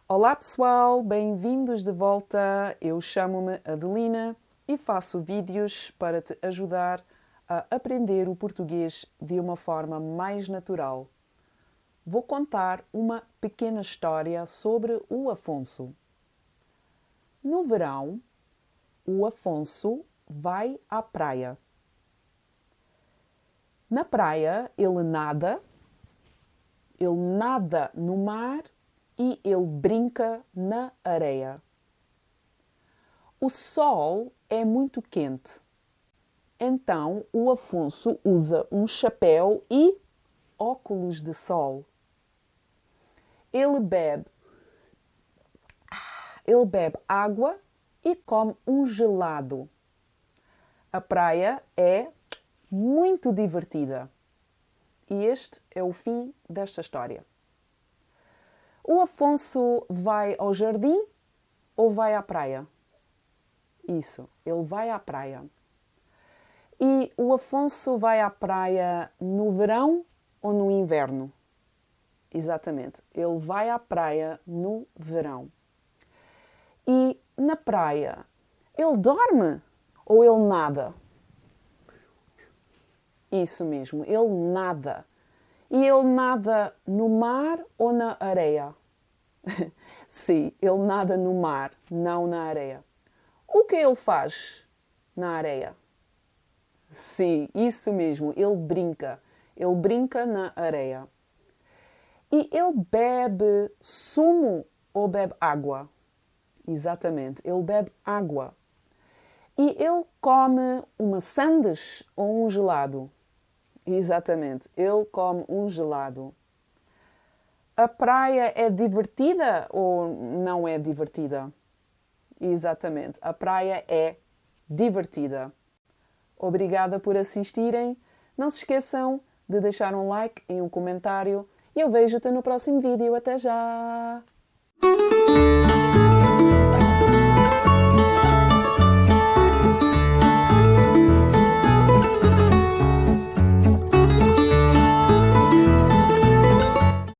Olá pessoal, bem-vindos de volta. Eu chamo-me Adelina e faço vídeos para te ajudar a aprender o português de uma forma mais natural. Vou contar uma pequena história sobre o Afonso. No verão, o Afonso vai à praia. Na praia, ele nada no mar e ele brinca na areia. O sol é muito quente, então o Afonso usa um chapéu e óculos de sol. Ele bebe água e come um gelado. A praia é muito divertida. E este é o fim desta história. O Afonso vai ao jardim ou vai à praia? Isso, ele vai à praia. E o Afonso vai à praia no verão ou no inverno? Exatamente, ele vai à praia no verão. E na praia, ele dorme ou ele nada? Isso mesmo, ele nada. E ele nada no mar ou na areia? Sim, ele nada no mar, não na areia. O que ele faz na areia? Sim, isso mesmo, ele brinca. Ele brinca na areia. E ele bebe sumo ou bebe água? Exatamente, ele bebe água. E ele come uma sandes ou um gelado? Exatamente, ele come um gelado. A praia é divertida ou não é divertida? Exatamente, a praia é divertida. Obrigada por assistirem. Não se esqueçam de deixar um like e um comentário. E eu vejo-te no próximo vídeo. Até já!